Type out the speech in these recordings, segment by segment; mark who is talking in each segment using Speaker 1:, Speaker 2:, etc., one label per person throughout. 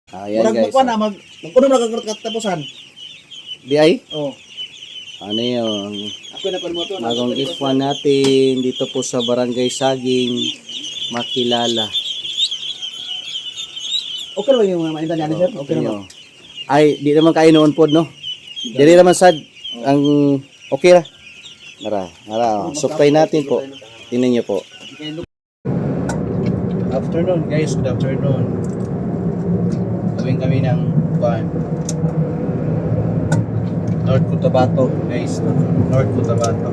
Speaker 1: Ayan
Speaker 2: Murag
Speaker 1: guys.
Speaker 2: magkuan na magkuno ra katapusan.
Speaker 1: Di ay?
Speaker 2: Oh.
Speaker 1: Ano yung
Speaker 2: Ako na kon mo to.
Speaker 1: bagong ifwan natin dito po sa Barangay Saging, Makilala.
Speaker 2: Okay ba yung mga manita niya sir? Okay na ba?
Speaker 1: Nyo. Ay, di naman kayo noon po, no? Dili naman sad ang okay ra. Nara, supply natin po. Tingnan niyo po. Afternoon guys, good afternoon. Gawin kami ng North Cotabato guys, North Cotabato.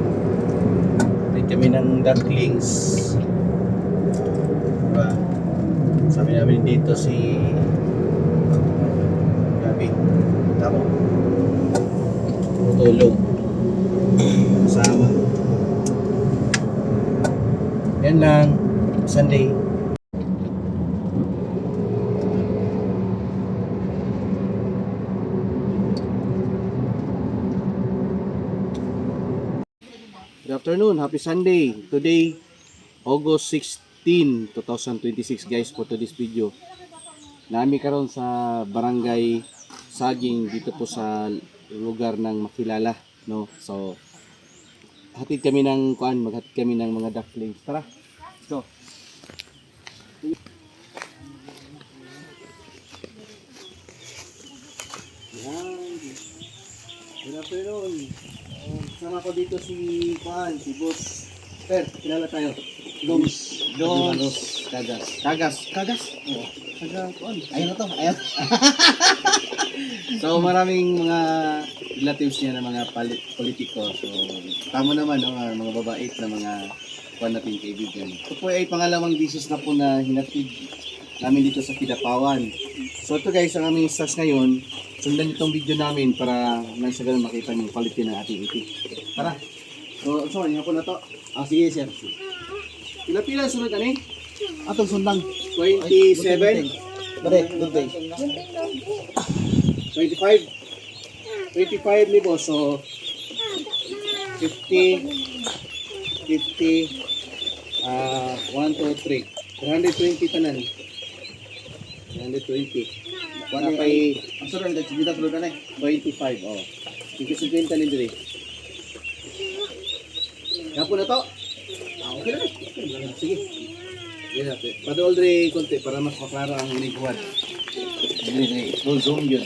Speaker 1: Tingnan kami ng ducklings. Diba? Sabi namin dito si Gabi. Tamo. Tulong. Sama. Yan lang. Sunday. Good afternoon. Happy Sunday. Today, August 16, 2026 guys for today's video. Nami karon sa Barangay Saging dito po sa lugar ng Makilala, no. So hatid kami ng maghatid kami ng mga ducklings. Tara. So yan. Good afternoon. Sama ko dito si Boss. Per, kilala tayo. Doms. Kagas. Oh.
Speaker 2: Ayun na to. Ayun.
Speaker 1: So maraming mga relatives niya na mga politiko. So tama naman no, mga babait na mga kuan nating kaibigan. Ito po ay pangalawang disis na po na hinatid namin dito sa Kidapawan. So ito guys, ang aming stars ngayon. Sundan itong video namin para nang sa ganun makita niyo yung quality ng ating itik. Tara. So sorry nga po na to.
Speaker 2: Sige sir.
Speaker 1: Pila-pila sunod ani?
Speaker 2: Atong sundang
Speaker 1: 27.
Speaker 2: Bare, good day.
Speaker 1: 25 ni boss, so 50 1, 2, 3 320 tanan 320 para pa'y
Speaker 2: Ang sarap nito, sige ta sulod na
Speaker 1: 25, oh 50 ni diri kapo na to. Okay na. Sige. Yan natin. Padool rin konti para mas maklara ang uniguan. Dili, zoom yun.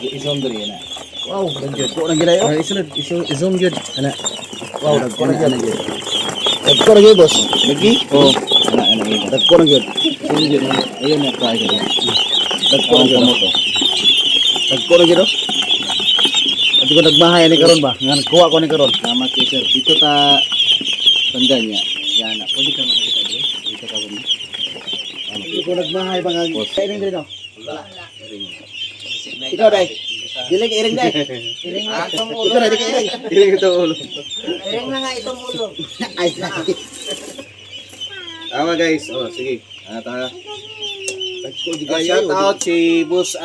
Speaker 1: I-zoom diri na.
Speaker 2: Wow, ganyan. Ko nang gidayo.
Speaker 1: Isunod, i-zoom yun. Ana.
Speaker 2: Wow, nagko na gyud.
Speaker 1: yun.
Speaker 2: Nagko na gyud boss.
Speaker 1: Lagi? Oo. Ana yun.
Speaker 2: Nagko na gyud.
Speaker 1: Zoom yun. Ayun na try ko.
Speaker 2: Nagko na gyud.
Speaker 1: Kamoto.
Speaker 2: Nagko na gyud. Adi ko nagmahay ni karon ba? Nga nagkuha ko ni karon.
Speaker 1: Salamat kay sir. Dito ta tanda niya. Yan na. Pwede ka makakita dito. Dito ka ba?
Speaker 2: Adi ko nagmahay ba nga
Speaker 1: Boss.
Speaker 2: kainin diri no? Ikaw dai. Dili ka iring dai.
Speaker 3: Iring na itong ulo.
Speaker 2: Ikaw dai, di ka iring.
Speaker 1: Hindi ko ito ulo.
Speaker 3: Iring na nga itong ulo.
Speaker 2: Ay.
Speaker 1: Tama guys. Oh, sige. Ano tayo?
Speaker 2: Nagko di
Speaker 1: Shout out si Boss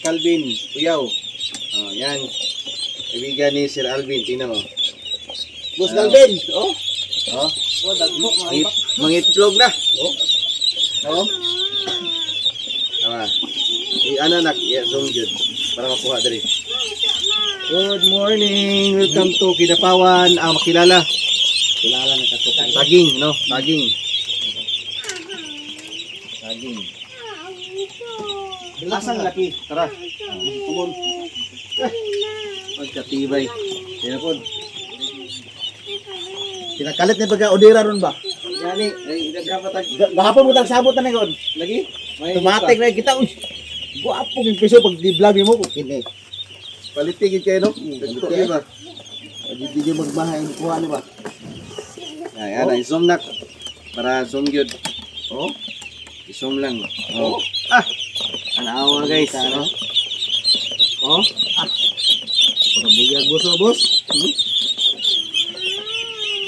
Speaker 1: Calvin Kuyaw. Oh, yan. Kaibigan ni Sir Alvin, tingnan mo.
Speaker 2: Boss Galvin. Oh.
Speaker 1: Oh,
Speaker 3: O, dagmo.
Speaker 1: mangitlog na. Oh. Oh. Tama. Ano nak, zoom yun. Para makuha dali. Good morning. Welcome to Kidapawan. Makilala.
Speaker 2: Kilala na katukan.
Speaker 1: Saging, no? Saging. Saging. Asang laki. Tara. Kumon. Magkatibay. Yan po.
Speaker 2: Kinakalit ni baga odira ron ba?
Speaker 1: Yani, ay nagkapatag.
Speaker 2: Gahapon mo tag sabot na ngon.
Speaker 1: Lagi?
Speaker 2: Tumatik na kita. Uy. Guwapo yung piso pag di-vlog mo ko kini.
Speaker 1: Palitigid kayo, no? Dito, di ba?
Speaker 2: Di magmahay ang kuha ni ba?
Speaker 1: Ay, ay, zoom nak. Para zoom yun. Oh. I-zoom lang. Oh. Ah! Anawa guys. Oh. Oh.
Speaker 2: Para bigyan boss o boss.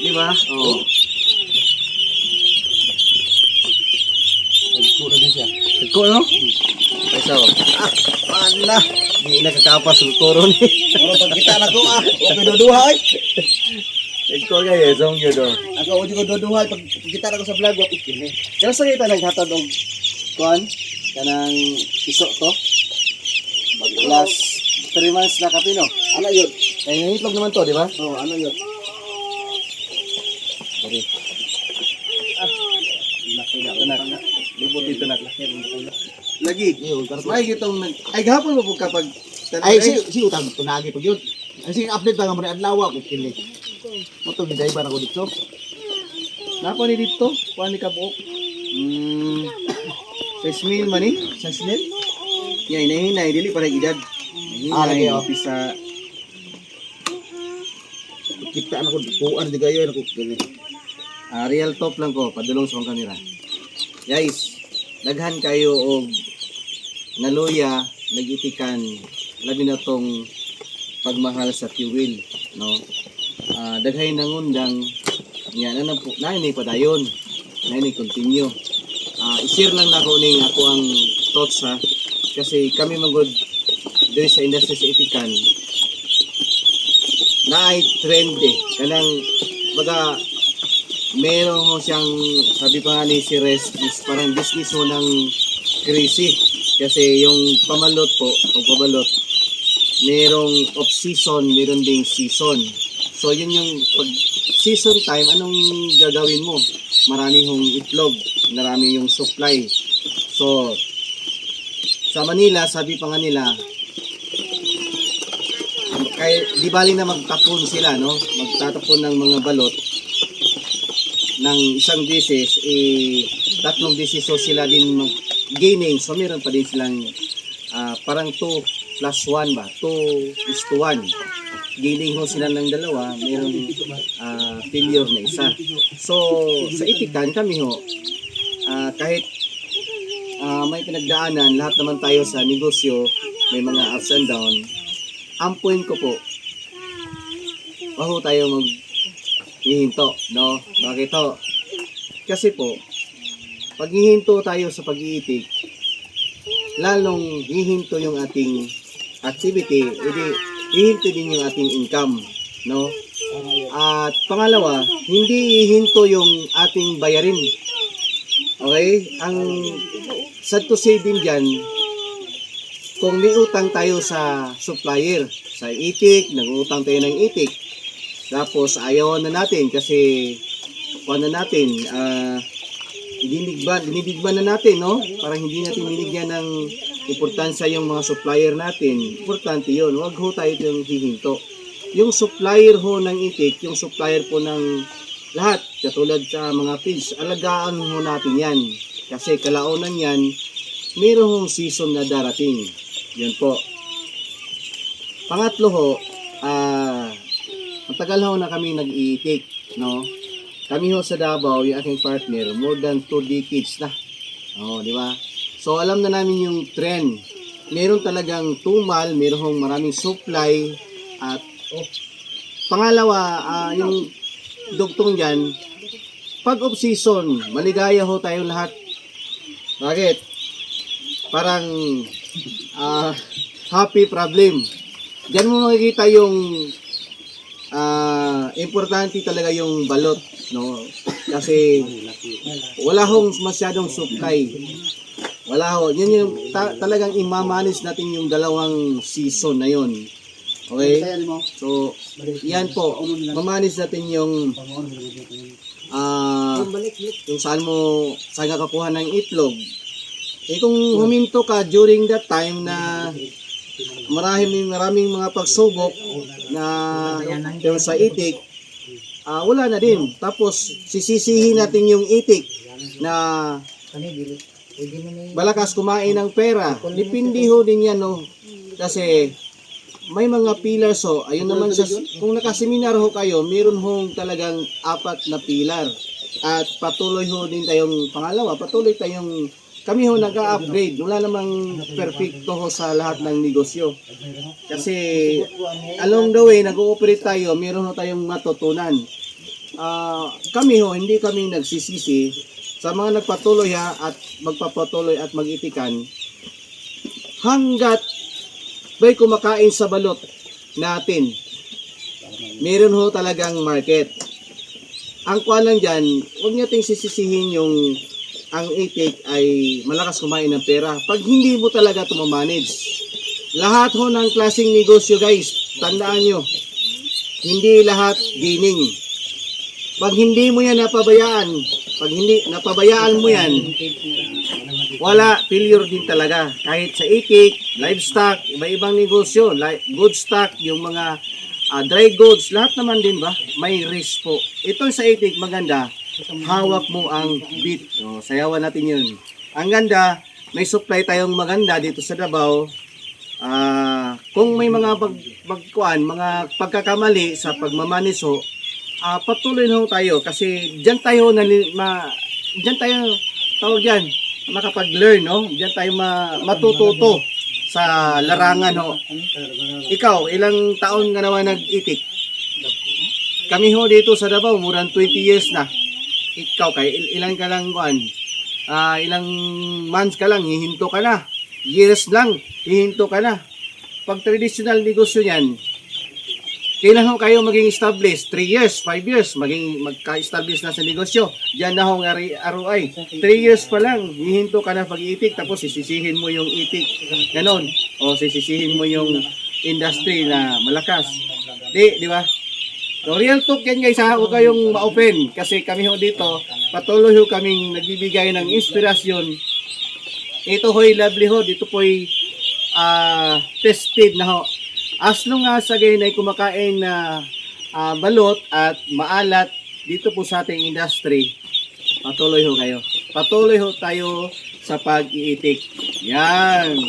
Speaker 1: Di ba? Oh.
Speaker 2: Nagko na din siya.
Speaker 1: Ito, no? Kaysa, oh.
Speaker 2: Wala.
Speaker 1: Hindi nakakapas ng toro ni.
Speaker 2: Moro pag kita na ko Okay duduha ay.
Speaker 1: Ito kayo, zoom yun, oh.
Speaker 2: Ako di ko duduha pag kita na ko sa vlog wa kini.
Speaker 1: Kaya sa kita naghatad og kuan? kanang iso to. Last 3 months na kapino.
Speaker 2: Ano yun?
Speaker 1: Kaya nangitlog naman to, di ba?
Speaker 2: Oh, ano yun?
Speaker 1: Sorry. Tanak. Libot ito na. Lagi. May gitong ay gahapon mo po kapag
Speaker 2: Ay, si utang tunagi pag yun. Ay, sige, update lang mo rin adlaw ako kini. Mo to giday ba na ko dito?
Speaker 1: Napa ni dito? Kuha ni kabuok. 6,000 man eh.
Speaker 2: Sa snel?
Speaker 1: Yan, hinahinay. Dili para edad.
Speaker 2: Lagi, oh.
Speaker 1: Pisa.
Speaker 2: Kita na ko kuan di gayo na ko kini.
Speaker 1: Real top lang ko. Padulong sa mga kamera. Guys, daghan kayo og naluya, nagitikan, labi na tong pagmahal sa fuel, no? Daghay nangundang niya na po na ni padayon. Na ni continue. I-share lang nako ning ako ang thoughts ha kasi kami magod diri sa industry sa itikan na ay trend kanang baga meron ho siyang sabi pa nga ni si Res is parang business ho ng crazy kasi yung pamalot po o pabalot merong off season meron ding season so yun yung pag season time anong gagawin mo marami hong itlog marami yung supply so sa Manila sabi pa nga nila kay di bali na magtapon sila no magtatapon ng mga balot ng isang dishes tatlong dishes so sila din mag gaining so meron pa din silang parang 2+1 ba 2:1 gaining ho sila ng dalawa meron failure na isa so sa itikan kami ho kahit may pinagdaanan lahat naman tayo sa negosyo may mga ups and down ang point ko po bago tayo mag hihinto, no? Bakit to? Kasi po, pag hihinto tayo sa pag-iitik, lalong hihinto yung ating activity, edi hihinto din yung ating income, no? At pangalawa, hindi hihinto yung ating bayarin. Okay? Ang sad to say din dyan, kung may utang tayo sa supplier, sa itik, nag-utang tayo ng itik, tapos ayaw na natin kasi paano natin dinibigban na natin no para hindi natin binigyan ng importansya yung mga supplier natin importante yun wag ho tayo yung hihinto yung supplier ho ng itik yung supplier po ng lahat katulad sa mga fish alagaan ho natin yan kasi kalaunan yan mayroong season na darating yun po pangatlo ho matagal ho na kami nag-iitik, no? Kami ho sa Davao, yung aking partner, more than 2 decades na. Oh, di ba? So, alam na namin yung trend. Meron talagang tumal, meron maraming supply, at pangalawa, yung dugtong dyan, pag off-season, maligaya ho tayo lahat. Bakit? Parang happy problem. Diyan mo makikita yung importante talaga yung balot no kasi wala hong masyadong supply wala ho yan yung talagang imamanis natin yung dalawang season na yon okay so yan po mamanis natin yung yung saan ka kakuha ng itlog kung huminto ka during that time na maraming mga pagsubok na yung sa itik wala na din tapos sisisihin natin yung itik na balakas kumain ng pera dipindi ho din yan no kasi may mga pillars ho ayun naman sa kung nakaseminar ho kayo meron hong talagang 4 na pillar at patuloy ho din tayong pangalawa patuloy tayong kami ho nag-upgrade, wala namang perfecto ho sa lahat ng negosyo. Kasi along the way, nag-ooperate tayo, meron ho tayong matutunan. Kami ho, hindi kami nagsisisi sa mga nagpatuloy at magpapatuloy at mag-itikan hanggat may kumakain sa balot natin. Meron ho talagang market. Ang kuha lang dyan, huwag nating sisisihin yung ang itik ay malakas kumain ng pera pag hindi mo talaga ito manage. Lahat ho ng klaseng negosyo guys, tandaan nyo, hindi lahat gaining. Pag hindi mo yan napabayaan, pag hindi napabayaan mo yan, wala, failure din talaga. Kahit sa itik, livestock, iba-ibang negosyo, good stock, yung mga dry goods, lahat naman din ba, may risk po. Ito sa itik, maganda, hawak mo ang bit. So, sayawan natin yun. Ang ganda, may supply tayong maganda dito sa Davao. Kung may mga mga pagkakamali sa pagmamaniso, patuloy na ho tayo kasi diyan tayo diyan tayo tawag diyan makapag-learn, no? Diyan tayo matututo sa larangan, ho. Ikaw, ilang taon ka naman nag-itik? Kami ho dito sa Davao, more than 20 years na. Ikaw, ilang ka lang kuan? Ilang months ka lang, hihinto ka na. Years lang, hihinto ka na. Pag traditional negosyo yan, kailan ho kayo maging established? 3 years, 5 years, magka-establish na sa negosyo. Diyan na ho ang ROI. 3 years pa lang, hihinto ka na pag-itik, tapos sisisihin mo yung itik. Ganon. O sisisihin mo yung industry na malakas. Di ba? So, real talk yan guys ha, huwag kayong ma-open. Kasi kami ho dito, patuloy ho kaming nagbibigay ng inspirasyon. Ito ho'y livelihood, ito po'y tested na ho. As long as again ay kumakain na balot at maalat dito po sa ating industry, patuloy ho kayo. Patuloy ho tayo sa pag-iitik. Yan.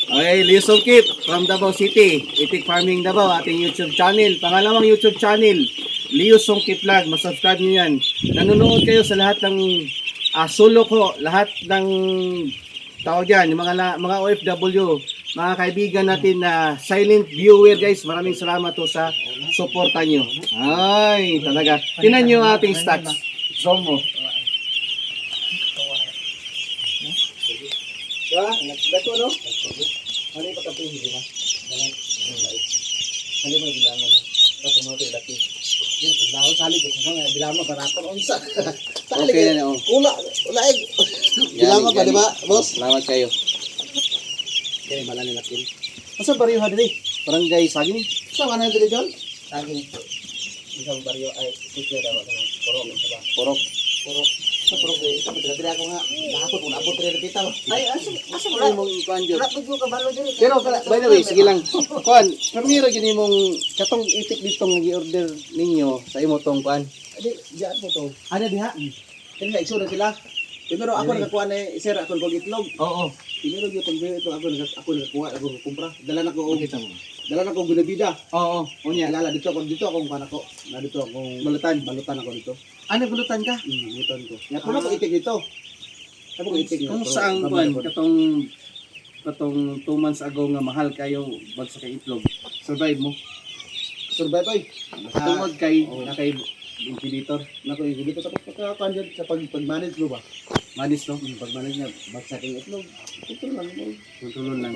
Speaker 1: Okay, Leo Songkit from Davao City. Itik Farming Davao, ating YouTube channel. Pangalawang YouTube channel, Leo Songkit Vlog. Masubscribe nyo yan. Nanonood kayo sa lahat ng sulok ho, lahat ng tawag yan, yung mga OFW, mga kaibigan natin na silent viewer guys, maraming salamat po sa suporta nyo. Ay, talaga. Tinan nyo ang ating stats. Zoom mo. Diba? Nagdato, no? Ano yung pagkapuhin, di ba? Ano mo yung bilangan, no? Tapos mo ito yung laki. Yung pagdahon, salig ko. Bilangan mo, barakon, onsa. Okay na, no? Ulaig. Bilangan pa, di ba, boss? Salamat kayo. Kaya bala nila kin. Masa baryo ha diri? Barangay Saging. Sa mana diri John? Saging. Isang baryo ay sikya daw kanang porok sa ba. Porok. Sa porok eh. Sa diri ako nga. Nakapot kung abot diri kita ba. Ay asa mo mong kuan John? Wala pud ka balo diri. Pero by the way, sige lang. Kuan, permiro gini mong katong itik ditong gi-order ninyo sa imo tong kuan. Adi, diyan mo to. Ana diha. Kani nga isulod sila. Pero ako nakakuha na sir ako kog itlog. Oo. Pero yung pagbiyo ito ako nakakuha ako kumpra. Dala na ko ginabida. Oo. Unya lala dito ako kana ko. Na dito akong balutan ako dito. Ano balutan ka? Balutan ko. Ya ko na itik dito. Ako itik. Kung saan kuan katong 2 months ago nga mahal kayo bagsa kay itlog. Survive mo. Survive ay. Tungod kay nakay ventilator. Nako ventilator tapos pagka sa pag-manage mo ba? Manage no? Pag-manage na bagsa kay itlog. Kontrol lang.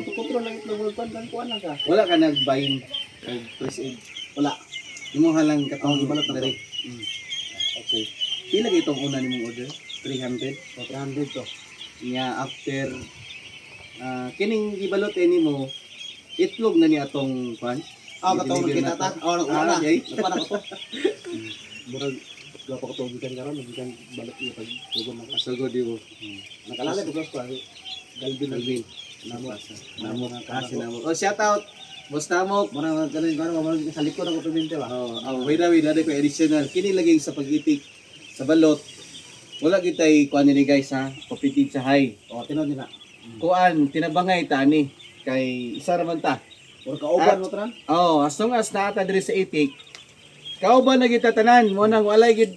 Speaker 1: Kontrol lang itlog mo pan kuan lang ka. Wala ka nagbayin kag first aid. Wala. Imo halang katong balot na diri. Okay. Pila gyud itong una nimong order? 300. So 300 to. Nya after kining ibalot nimo itlog na ni atong kuan. Katong kita ta. Wala. Nagpana ko to. Murag wala pa ko tubigan karon, nagikan balot ni pag tugod ng kasugod di mo. Nakalala ko ko Galvin. Namo kasi namo. Oh, shout out. Boss Tamok, murag galing karon murag sa likod ako tubinte ba. Wait dali ko additional. Kini lagi sa pag-itik sa balot. Wala kitay kuan ni guys ha, competitive sa high. Tinon nila. Kuan tinabangay tani kay isa ra man ta. Or kauban mo tran? As long as naata diri sa itik, kauban na kita tanan mo nang wala gid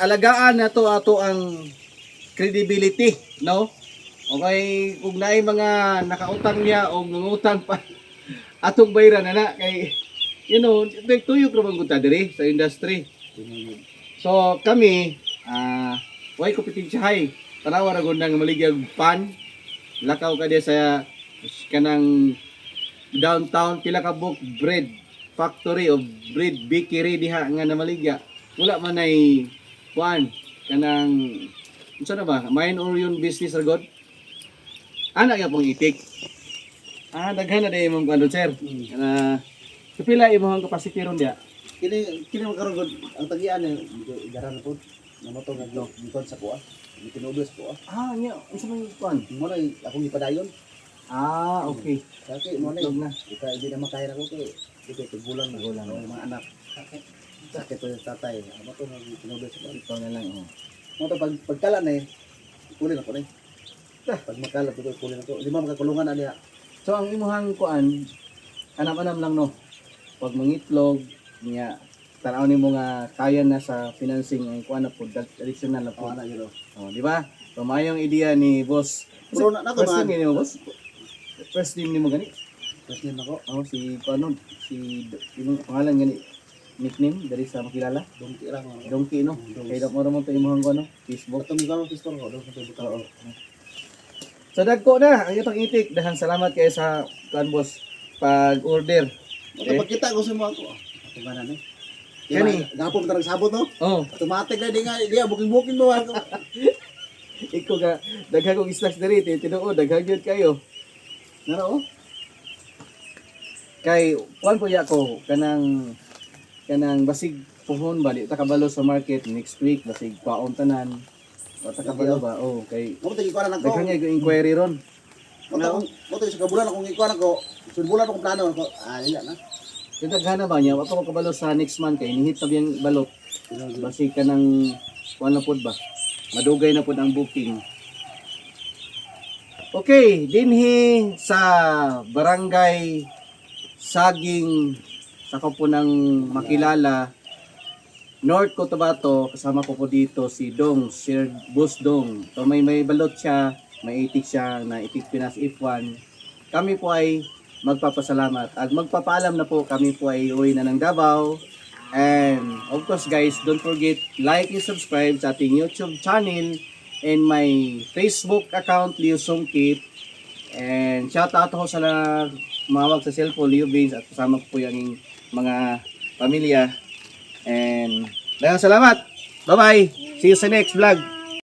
Speaker 1: alagaan na to ato ang credibility, no? Okay, kung naay mga nakautang niya o ngutang pa atong bayran na kay tuyok ra man gud ta diri sa industry. So kami why competitive high tanawa ra gud nang maligag pan lakaw ka di sa kanang downtown pila ka book bread factory of bread bakery diha nga namaligya wala man ay kuan kanang Unsa na ba? Mine or yung business or god? Anak ya pong itik. Daghan na day imong kuan sir. Kapila imong capacity ron dia?
Speaker 2: Kini magkaroon gud ang tagian ni garan po. Namoto nga gikon sa kuha. Gitinubos ko
Speaker 1: Nya, unsa man kuan?
Speaker 2: Mo na akong gipadayon.
Speaker 1: Okay.
Speaker 2: Kasi mo na
Speaker 1: Itlog na.
Speaker 2: kita hindi na makaya ako kay gulang na gulang ang mga anak. Sakit to yung tatay. Ano to nga tinubos ko.
Speaker 1: Ikaw na lang.
Speaker 2: Mo to pagkala na kulin ako na. Pag makala to kulin ako. Lima makakulungan na niya.
Speaker 1: So ang imuhang kuan, anam-anam lang no. Pag mangitlog niya tanaw nimo nga kaya na sa financing ang kuan na pud additional na
Speaker 2: Oh
Speaker 1: pud.
Speaker 2: ana yun.
Speaker 1: Di ba? So mayong idea ni boss.
Speaker 2: Pero na to
Speaker 1: First
Speaker 2: man.
Speaker 1: name ni boss. First name nimo gani?
Speaker 2: First name ako.
Speaker 1: Si paano si imong pangalan gani? Nickname dari sa makilala?
Speaker 2: Dongki lang ako.
Speaker 1: Donkey no. Kay dako mo to imong kuan no. Facebook.
Speaker 2: Botong ikaw ang pistol ko. Dong sa buta.
Speaker 1: Oo. So dagko na ang itong itik. Dahan salamat kay sa kuan boss pag order.
Speaker 2: Okay. Pagkita ko sa mo ako. Ako ba na ni?
Speaker 1: Kani?
Speaker 2: Gapon ka sabot no?
Speaker 1: Oh,
Speaker 2: Automatic na di nga booking mo ako.
Speaker 1: iko ka daghang kong stocks diri tinuod daghang gyud kayo. Naro oh. Kay kuan po ya ko kanang basig puhon bali ta kabalo sa market next week basig paon tanan. O ta kabalo ba? Oh, kay
Speaker 2: Mo tagi ko na nako.
Speaker 1: daghang gyud inquiry ron.
Speaker 2: Mo tagi sa kabulan akong ikuan ako. Sunbulan akong plano ako. Dila na.
Speaker 1: Kay daghan na ba niya wa pa ko kabalo sa next month kay nihitab yang balot. Basig kanang kuan na pod ba? Madugay na pod ang booking. Okay, dinhi sa barangay Saging sa ko po ng makilala North Cotabato, kasama ko po dito si Dong, Sir Boss Dong. So may balot siya, may itik siya na itik Pinas F1. Kami po ay magpapasalamat at magpapaalam na po, kami po ay uwi na ng Davao. And of course guys, don't forget like and subscribe sa ating YouTube channel and my Facebook account Leo Songkit. And shout out ako sa mawag sa cellphone Leo Baines at kasama ko po yung mga pamilya. And daghang salamat. Bye bye. See you sa next vlog.